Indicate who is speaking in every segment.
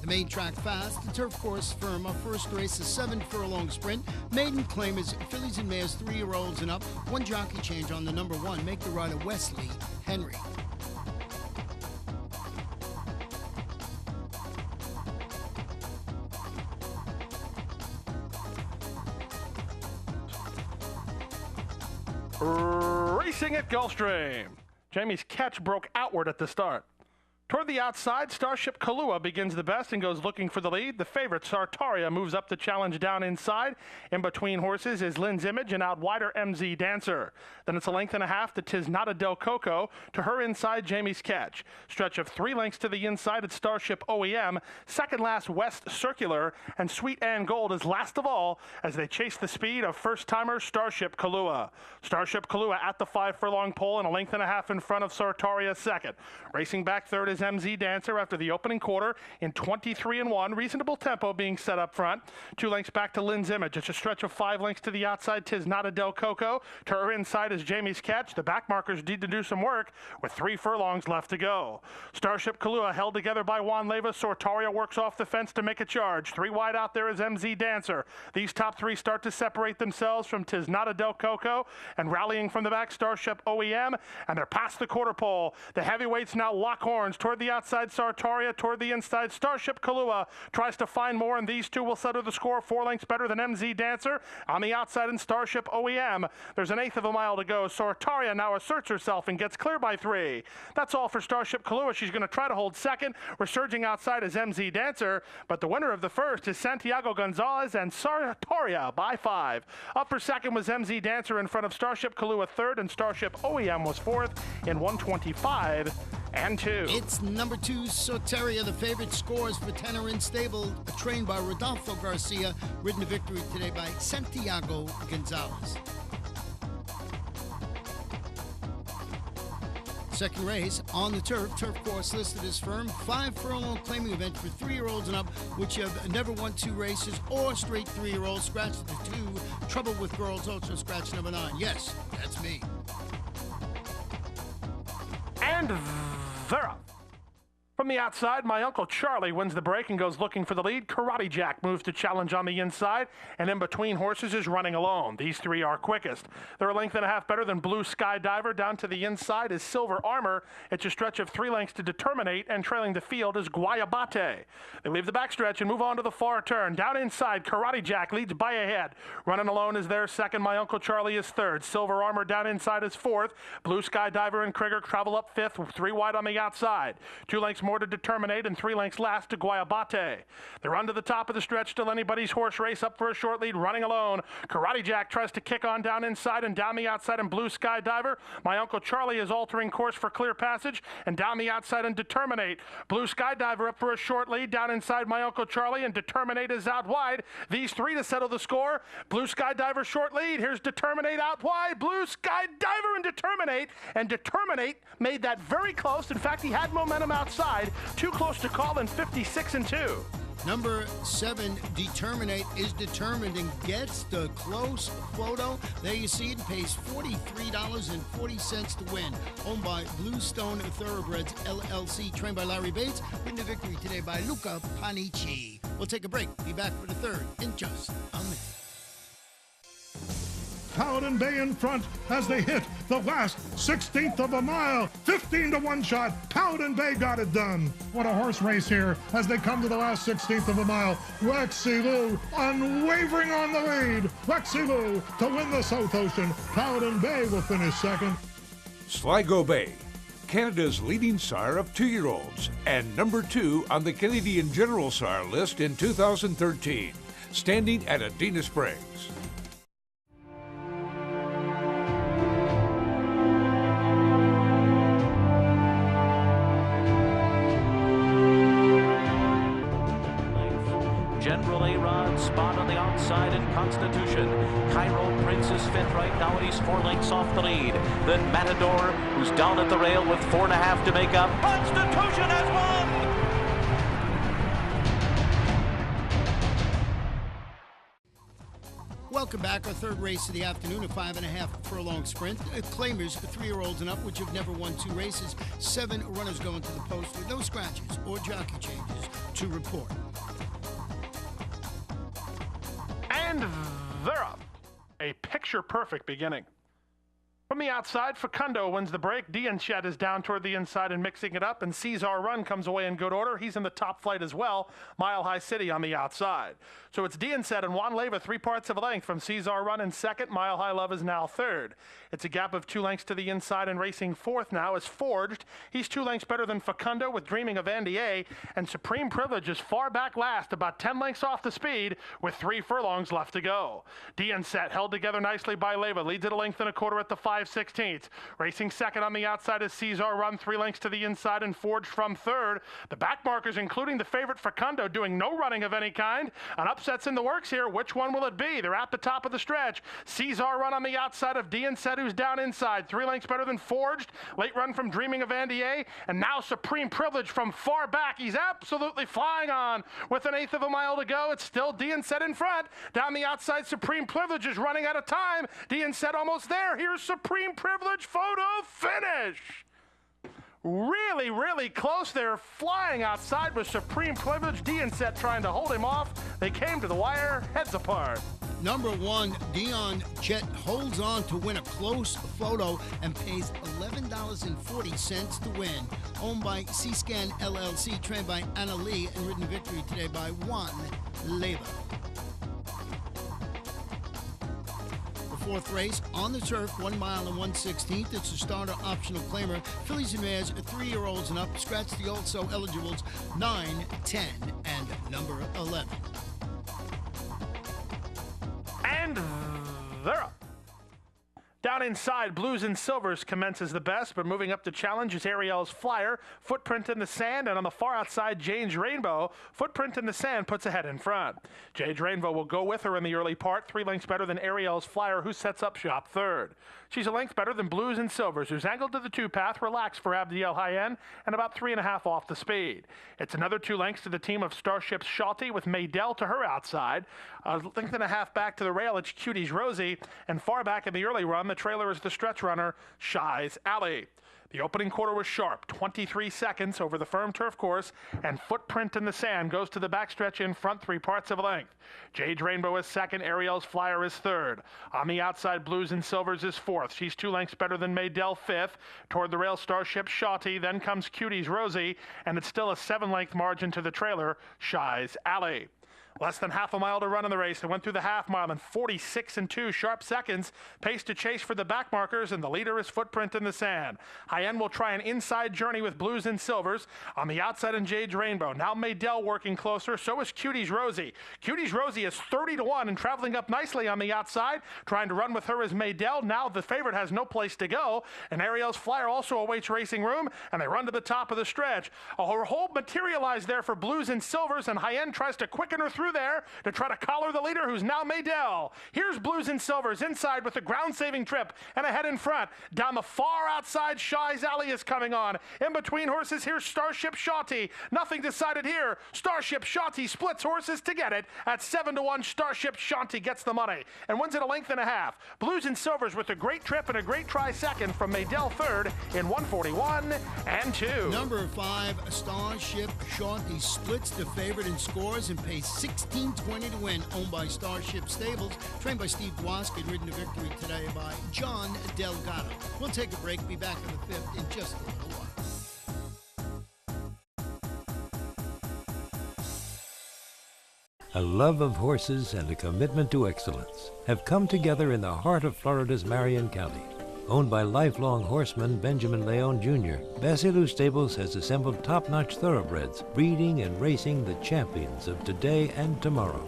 Speaker 1: The main track fast, the turf course firm. Our first race is 7 furlong sprint. Maiden claim is fillies and mares 3-year-olds and up. One jockey change on the number 1. Make the rider Wesley Henry.
Speaker 2: Racing at Gulfstream. Jamie's Catch broke outward at the start. Toward the outside, Starship Kahlua begins the best and goes looking for the lead. The favorite, Sartoria, moves up to challenge down inside. In between horses is Lynn's Image and out wider MZ Dancer. Then it's a length and a half to Tis Nada Del Coco. To her inside, Jamie's Catch. Stretch of 3 lengths to the inside at Starship OEM. Second last, West Circular. And Sweet Ann Gold is last of all as they chase the speed of first-timer Starship Kahlua. Starship Kahlua at the 5 furlong pole and a length and a half in front of Sartoria second. Racing back third is MZ Dancer after the opening quarter in 23-1. Reasonable tempo being set up front. 2 lengths back to Lynn's Image. It's a stretch of 5 lengths to the outside. Tis Nada Del Coco. To her inside is Jamie's Catch. The back markers need to do some work with 3 furlongs left to go. Starship Kahlua held together by Juan Leva. Sartoria works off the fence to make a charge. 3 wide out there is MZ Dancer. These top 3 start to separate themselves from Tis Nada Del Coco and rallying from the back Starship OEM, and they're past the quarter pole. The heavyweights now lock horns. Toward the outside, Sartoria. Toward the inside, Starship Kahlua tries to find more, and these two will settle the score 4 lengths better than MZ Dancer. On the outside in Starship OEM, there's an 1/8 of a mile to go. Sartoria now asserts herself and gets clear by 3. That's all for Starship Kahlua. She's going to try to hold second. Resurging outside is MZ Dancer, but the winner of the first is Santiago Gonzalez and Sartoria by 5. Up for second was MZ Dancer in front of Starship Kahlua third, and Starship OEM was fourth in 125-2.
Speaker 1: It's number 2, Soteria. The favorite scores for Tenor in Stable, trained by Rodolfo Garcia, ridden to victory today by Santiago Gonzalez. Second race on the turf course listed as firm. 5 furlong claiming event for 3-year-olds and up, which have never won 2 races or straight 3-year-olds. Scratch the 2. Trouble with girls, also scratch number 9. Yes, that's me.
Speaker 2: And they're up. From the outside, My Uncle Charlie wins the break and goes looking for the lead. Karate Jack moves to challenge on the inside, and in between horses is running alone. These 3 are quickest. They're a length and a half better than Blue Sky Diver. Down to the inside is Silver Armor. It's a stretch of 3 lengths to Determinate, and trailing the field is Guayabate. They leave the backstretch and move on to the far turn. Down inside, Karate Jack leads by a head. Running alone is their second. My Uncle Charlie is third. Silver Armor down inside is fourth. Blue Sky Diver and Krieger travel up fifth, 3 wide on the outside. 2 lengths more to Determinate and 3 lengths last to Guayabate. They're on to the top of the stretch. Still anybody's horse race. Up for a short lead, running alone. Karate Jack tries to kick on down inside and down the outside, and Blue Sky Diver. My Uncle Charlie is altering course for clear passage, and down the outside and Determinate. Blue Sky Diver up for a short lead. Down inside My Uncle Charlie, and Determinate is out wide. These 3 to settle the score. Blue Sky Diver short lead. Here's Determinate out wide. Blue Sky Diver and Determinate made that very close. In fact, he had momentum outside. Too close to call in 56-2.
Speaker 1: Number 7, Determinate, is determined and gets the close photo. There you see it, pays $43.40 to win. Owned by Bluestone Thoroughbreds LLC, trained by Larry Bates. Win the victory today by Luca Panici. We'll take a break. Be back for the third in just a minute.
Speaker 3: Paladin Bay in front as they hit the last 16th of a mile. 15-1 shot. Paladin Bay got it done. What a horse race here as they come to the last 16th of a mile. Lexi Lou unwavering on the lead. Lexi Lou to win the South Ocean. Paladin Bay will finish second.
Speaker 4: Sligo Bay, Canada's leading sire of 2-year-olds and number 2 on the Canadian General Sire list in 2013, standing at Adena Springs.
Speaker 5: General A-Rod, spot on the outside in Constitution. Cairo Prince is fifth right now, and he's 4 lengths off the lead. Then Matador, who's down at the rail with 4.5 to make up. Constitution has won!
Speaker 1: Welcome back. Our third race of the afternoon, a 5.5 furlong sprint. Claimers, 3-year-olds and up, which have never won 2 races. 7 runners go into the post with no scratches or jockey changes to report.
Speaker 2: And they're up. A picture-perfect beginning. From the outside, Facundo wins the break. Dienchet is down toward the inside and mixing it up, and Cesar Run comes away in good order. He's in the top flight as well. Mile High City on the outside. So it's Dienchet and Juan Leyva, 3 parts of a length from Cesar Run in second. Mile High Love is now third. It's a gap of 2 lengths to the inside, and racing fourth now is Forged. He's 2 lengths better than Facundo with Dreaming of Andy A. And Supreme Privilege is far back last, about 10 lengths off the speed, with 3 furlongs left to go. Dienchet held together nicely by Leyva, leads at a length and a quarter at the 5/16. Racing second on the outside is Cesar Run, 3 lengths to the inside, and Forged from third. The back markers, including the favorite Facundo, doing no running of any kind. An upset's in the works here. Which one will it be? They're at the top of the stretch. Cesar Run on the outside of Dienchet, who's down inside. 3 lengths better than Forged. Late run from Dreaming of Andy A. And now Supreme Privilege from far back. He's absolutely flying on. With an 1/8 of a mile to go, it's still Dienchet in front. Down the outside, Supreme Privilege is running out of time. Dienchet almost there. Here's Supreme Privilege photo finish. Really, really close there. Flying outside with Supreme Privilege. Dienchet trying to hold him off. They came to the wire, heads apart.
Speaker 1: Number 1, Dion Chet holds on to win a close photo and pays $11.40 to win. Owned by C-Scan LLC, trained by Anna Lee, and ridden to victory today by Juan Leyva. Fourth race on the turf, 1 mile and 1/16. It's a starter optional claimer. Fillies and mares, 3-year-olds and up. Scratch the also eligibles 9, 10, and number 11.
Speaker 2: And they're up. Down inside, Blues and Silvers commences the best, but moving up to challenge is Ariel's Flyer, Footprint in the Sand, and on the far outside, Jane's Rainbow. Footprint in the Sand puts ahead in front. Jane's Rainbow will go with her in the early part, 3 lengths better than Ariel's Flyer, who sets up shop third. She's a length better than Blues and Silvers, who's angled to the 2-path, relaxed for Abdiel Hayen, and about 3.5 off the speed. It's another 2 lengths to the team of Starship Shalty, with Maydell to her outside. A length and a half back to the rail, it's Cuties Rosie, and far back in the early run, the trailer is the stretch runner, Shy's Alley. The opening quarter was sharp, 23 seconds over the firm turf course, and Footprint in the Sand goes to the backstretch in front, 3 parts of a length. Jade's Rainbow is second, Ariel's Flyer is third. On the outside, Blues and Silvers is fourth. She's 2 lengths better than Maydell, fifth. Toward the rail, Starship Shawty, then comes Cuties Rosie, and it's still a 7-length margin to the trailer, Shy's Alley. Less than half a mile to run in the race. It went through the half mile in 46 2 sharp seconds. Pace to chase for the back markers, and the leader is Footprint in the Sand. Hayen will try an inside journey with Blues and Silvers. On the outside in Jade's Rainbow. Now Maydell working closer. So is Cuties Rosie. Cuties Rosie is 30-1 and traveling up nicely on the outside. Trying to run with her is Maydell. Now the favorite has no place to go. And Ariel's Flyer also awaits racing room, and they run to the top of the stretch. A hold materialized there for Blues and Silvers, and Hayen tries to quicken her through there to try to collar the leader, who's now Maydell. Here's Blues and Silvers inside with a ground-saving trip and ahead in front. Down the far outside, Shy's Alley is coming on. In between horses, here's Starship Shawty. Nothing decided here. Starship Shawty splits horses to get it. At 7-1, Starship Shawty gets the money and wins it a length and a half. Blues and Silvers with a great trip and a great try second from Maydell third in 141 and 2.
Speaker 1: Number 5, Starship Shawty splits the favorite and scores and pays $16.20 to win. Owned by Starship Stables, trained by Steve Dwoski, ridden to victory today by John Delgado. We'll take a break, be back in the 5th in just a little while.
Speaker 6: A love of horses and a commitment to excellence have come together in the heart of Florida's Marion County. Owned by lifelong horseman Benjamin Leon Jr., Basilou Stables has assembled top-notch thoroughbreds, breeding and racing the champions of today and tomorrow.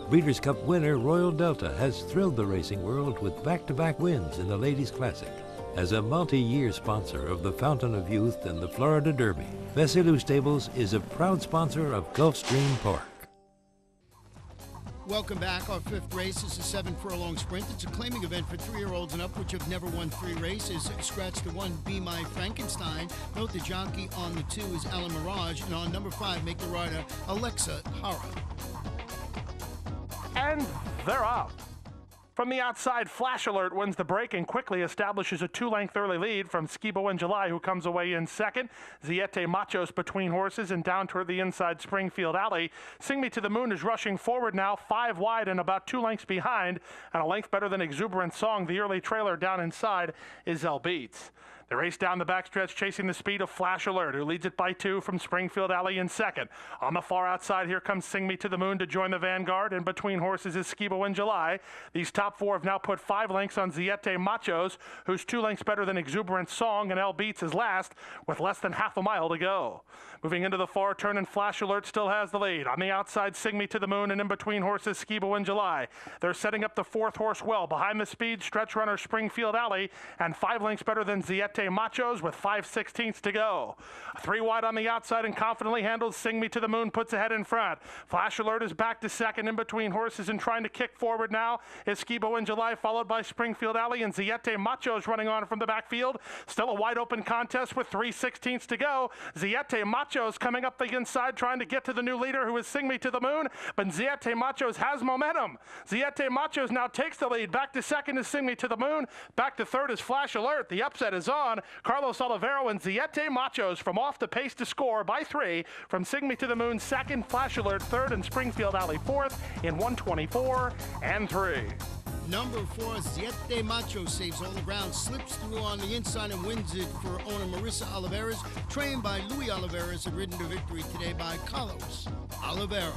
Speaker 6: Breeders' Cup winner Royal Delta has thrilled the racing world with back-to-back wins in the Ladies' Classic. As a multi-year sponsor of the Fountain of Youth and the Florida Derby, Basilou Stables is a proud sponsor of Gulfstream Park.
Speaker 1: Welcome back. Our 5th race is a 7-furlong sprint. It's a claiming event for 3-year-olds and up, which have never won 3 races. Scratch the 1, Be My Frankenstein. Note the jockey on the 2 is Alan Mirage, and on number 5, make the rider Alexa Hara.
Speaker 2: And they're off. From the outside, Flash Alert wins the break and quickly establishes a 2-length early lead from Skibo in July, who comes away in second. Ziete Machos between horses and down toward the inside Springfield Alley. Sing Me to the Moon is rushing forward now, 5 wide and about 2 lengths behind, and a length better than Exuberant Song. The early trailer down inside is El Beats. The race down the backstretch chasing the speed of Flash Alert, who leads it by 2 from Springfield Alley in second. On the far outside, here comes Sing Me to the Moon to join the vanguard, and between horses is Skibo in July. These top 4 have now put 5 lengths on Ziete Machos, who's 2 lengths better than Exuberant Song, and El Beats is last with less than half a mile to go. Moving into the far turn, and Flash Alert still has the lead. On the outside, Sing Me to the Moon, and in between horses, Skibo in July. They're setting up the 4th horse well. Behind the speed, stretch runner Springfield Alley, and 5 lengths better than Ziete Machos with 5/16 to go. 3 wide on the outside and confidently handled. Sing Me to the Moon puts ahead in front. Flash Alert is back to second in between horses and trying to kick forward now is Skibo in July, followed by Springfield Alley, and Ziete Machos running on from the backfield. Still a wide open contest with 3/16 to go. Ziete Machos coming up the inside trying to get to the new leader, who is Sing Me to the Moon, but Ziete Machos has momentum. Ziete Machos now takes the lead. Back to second is Sing Me to the Moon. Back to third is Flash Alert. The upset is on. Carlos Olivero and Ziete Machos from off the pace to score by 3 from Sing Me to the Moon second, Flash Alert third, and Springfield Alley fourth in 1:24 and 3.
Speaker 1: Number 4, Ziete Macho saves all the ground, slips through on the inside and wins it for owner Marissa Oliveras, trained by Louis Oliveras and ridden to victory today by Carlos Olivero.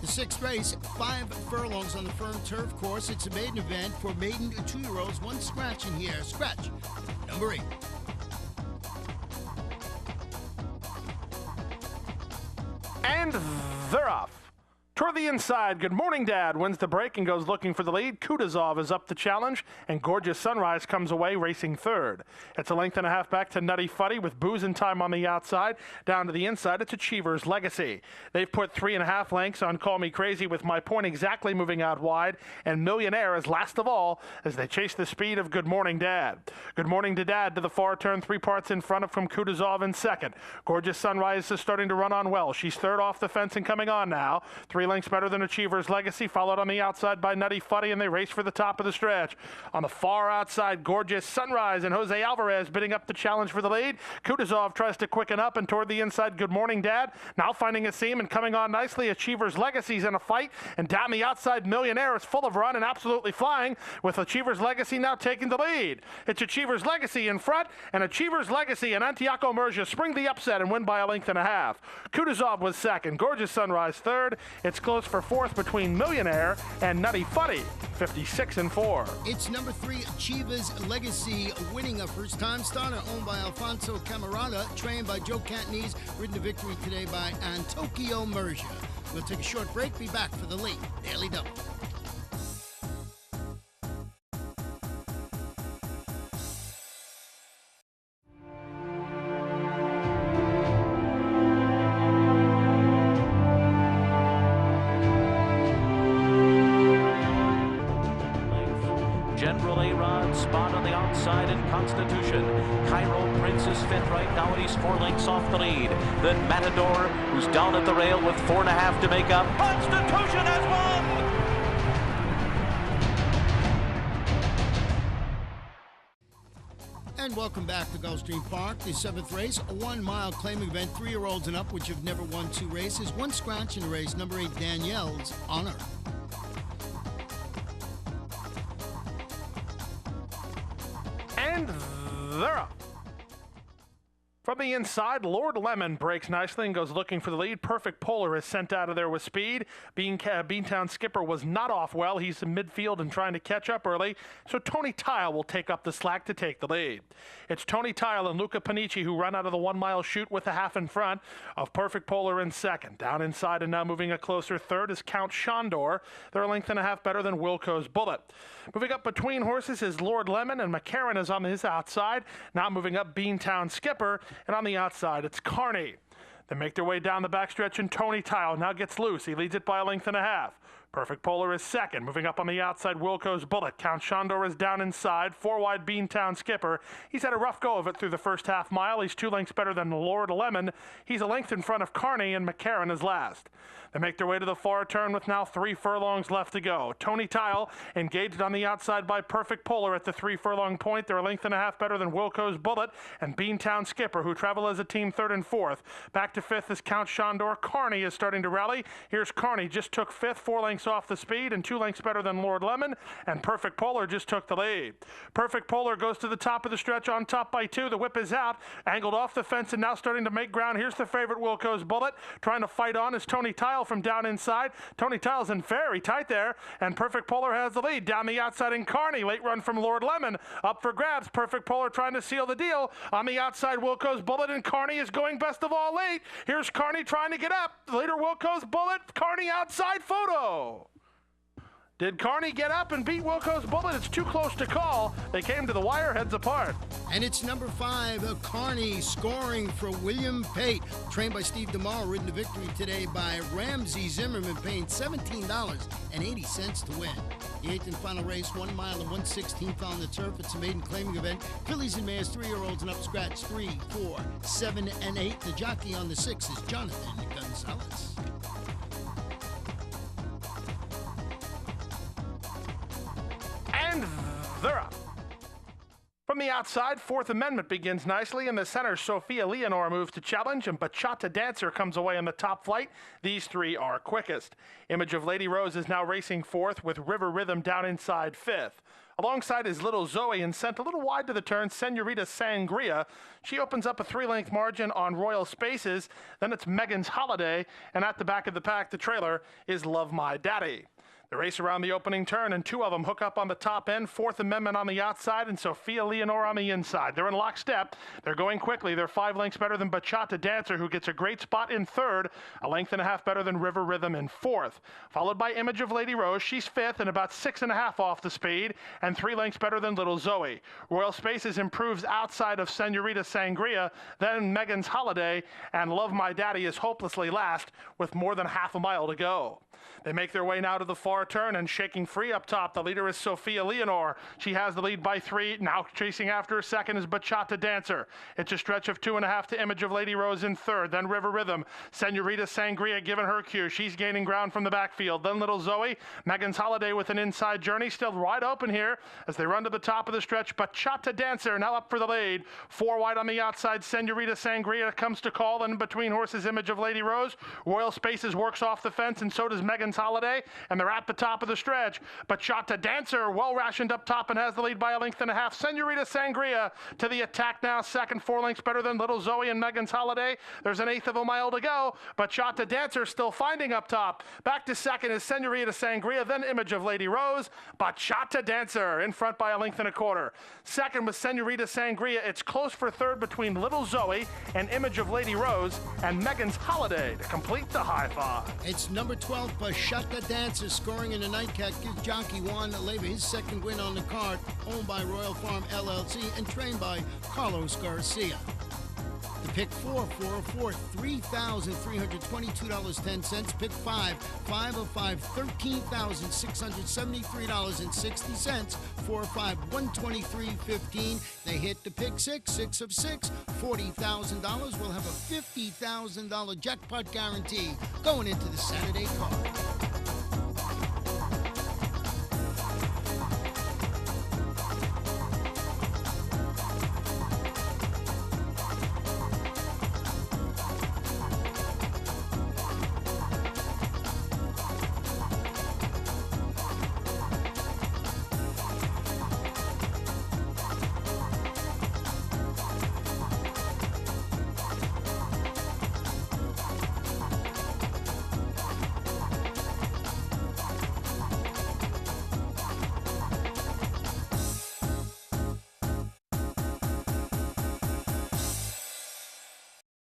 Speaker 1: The 6th race, 5 furlongs on the firm turf course. It's a maiden event for maiden 2-year-olds. 1 scratch in here. Scratch number 8.
Speaker 2: And they're off. Toward the inside, Good Morning Dad wins the break and goes looking for the lead. Kutuzov is up the challenge, and Gorgeous Sunrise comes away racing third. It's a length and a half back to Nutty Fuddy with Booze in Time on the outside. Down to the inside, it's Achiever's Legacy. They've put 3.5 lengths on Call Me Crazy, with My Point Exactly moving out wide, and Millionaire is last of all as they chase the speed of Good Morning Dad. Good Morning to Dad to the far turn, 3 parts in front of from Kutuzov in second. Gorgeous Sunrise is starting to run on well. She's third off the fence and coming on now. 3 lengths better than Achiever's Legacy, followed on the outside by Nutty Fuddy, and they race for the top of the stretch. On the far outside, Gorgeous Sunrise and Jose Alvarez bidding up the challenge for the lead. Kutuzov tries to quicken up, and toward the inside, Good Morning Dad now finding a seam and coming on nicely. Achiever's Legacy's in a fight, and down the outside, Millionaire is full of run and absolutely flying, with Achiever's Legacy now taking the lead. It's Achiever's Legacy in front, and Achiever's Legacy and Antiaco Mergia spring the upset and win by a length and a half. Kutuzov was second, Gorgeous Sunrise third. It's close for fourth between Millionaire and Nutty Fuddy, 56 and 4.
Speaker 1: It's number 3, Achiever's Legacy, winning a first-time starter owned by Alfonso Camarada, trained by Joe Cantonese, ridden to victory today by Antioquio Mergia. We'll take a short break, be back for the late Daily Double.
Speaker 5: General A-Rod, spot on the outside in Constitution. Cairo Prince is fifth right now, and he's 4 lengths off the lead. Then Matador, who's down at the rail with 4.5 to make up. Constitution has won!
Speaker 1: And welcome back to Gulfstream Park. The 7th race, a 1-mile claiming event, 3-year-olds and up, which have never won 2 races. 1 scratch in the race, number 8, Danielle's Honor.
Speaker 2: And they're up. From the inside, Lord Lemon breaks nicely and goes looking for the lead. Perfect Polar is sent out of there with speed. Beantown Skipper was not off well. He's in midfield and trying to catch up early. So Tony Tile will take up the slack to take the lead. It's Tony Tile and Luca Panici who run out of the 1-mile chute with a half in front of Perfect Polar in second. Down inside and now moving a closer third is Count Shondor. They're a length and a half better than Wilco's Bullet. Moving up between horses is Lord Lemon, and McCarran is on his outside. Now moving up Beantown Skipper, and on the outside it's Carney. They make their way down the backstretch, and Tony Tile now gets loose. He leads it by a length and a half. Perfect Polar is second. Moving up on the outside, Wilco's Bullet. Count Shondor is down inside. 4-wide Beantown Skipper. He's had a rough go of it through the first half mile. He's 2 lengths better than Lord Lemon. He's a length in front of Carney, and McCarran is last. They make their way to the far turn with now 3 furlongs left to go. Tony Tile engaged on the outside by Perfect Polar at the 3 furlong point. They're a length and a half better than Wilco's Bullet and Beantown Skipper, who travel as a team 3rd and 4th. Back to 5th is Count Shondor. Carney is starting to rally. Here's Carney, just took 5th, 4 lengths off the speed and 2 lengths better than Lord Lemon, and Perfect Polar just took the lead. Perfect Polar goes to the top of the stretch on top by 2. The whip is out, angled off the fence and now starting to make ground. Here's the favorite, Wilco's Bullet. Trying to fight on is Tony Tile from down inside. Tony Tile's in very tight there, and Perfect Polar has the lead. Down the outside in Carney, late run from Lord Lemon. Up for grabs, Perfect Polar trying to seal the deal. On the outside, Wilco's Bullet, and Carney is going best of all late. Here's Carney trying to get up. Later, Wilco's Bullet, Carney outside photo. Did Carney get up and beat Wilco's Bullet? It's too close to call. They came to the wire, heads apart.
Speaker 1: And it's number 5, Carney, scoring for William Pate. Trained by Steve DeMar, ridden to victory today by Ramsey Zimmerman, paying $17.80 to win. The 8th and final race, 1 mile and 1/16th on the turf. It's a maiden claiming event. Fillies and mares, 3-year-olds and up scratch, 3, 4, 7, and 8. The jockey on the 6 is Jonathan Gonzalez.
Speaker 2: And they're up. From the outside, Fourth Amendment begins nicely. In the center, Sophia Leonore moves to challenge, and Bachata Dancer comes away in the top flight. These 3 are quickest. Image of Lady Rose is now racing 4th, with River Rhythm down inside 5th. Alongside is Little Zoe, and sent a little wide to the turn, Senorita Sangria. She opens up a 3-length margin on Royal Spaces. Then it's Megan's Holiday, and at the back of the pack, the trailer, is Love My Daddy. The race around the opening turn, and 2 of them hook up on the top end. Fourth Amendment on the outside, and Sophia Leonore on the inside. They're in lockstep. They're going quickly. They're 5 lengths better than Bachata Dancer, who gets a great spot in 3rd, a length and a half better than River Rhythm in 4th. Followed by Image of Lady Rose. She's 5th and about 6.5 off the speed, and 3 lengths better than Little Zoe. Royal Spaces improves outside of Senorita Sangria, then Megan's Holiday, and Love My Daddy is hopelessly last with more than half a mile to go. They make their way now to the far turn, and shaking free up top, the leader is Sophia Leonore. She has the lead by 3. Now chasing after her second is Bachata Dancer. It's a stretch of 2.5 to Image of Lady Rose in 3rd, then River Rhythm. Senorita Sangria giving her cue. She's gaining ground from the backfield. Then Little Zoe. Megan's Holiday with an inside journey. Still wide open here as they run to the top of the stretch. Bachata Dancer now up for the lead. 4 wide on the outside. Senorita Sangria comes to call, and between horses, Image of Lady Rose. Royal Spaces works off the fence, and so does Megan's Holiday, and they're at the top of the stretch. Bachata Dancer, well rationed up top and has the lead by a length and a half. Senorita Sangria to the attack now, second, 4 lengths better than Little Zoe and Megan's Holiday. There's an 1/8 of a mile to go. Bachata Dancer still finding up top. Back to second is Senorita Sangria, then Image of Lady Rose. Bachata Dancer in front by a length and a quarter. Second was Senorita Sangria. It's close for 3rd between Little Zoe and Image of Lady Rose, and Megan's Holiday to complete the high 5.
Speaker 1: It's number 12, Bachata Dancer, scoring in the nightcap. Gives jockey Juan Leyva his 2nd win on the card, owned by Royal Farm LLC and trained by Carlos Garcia. The pick 4, 4 of 4, $3,322.10. Pick 5, 5 of 5, $13,673.60. 4 of 5, $123.15. They hit the pick 6, 6 of 6, $40,000. We'll have a $50,000 jackpot guarantee going into the Saturday card.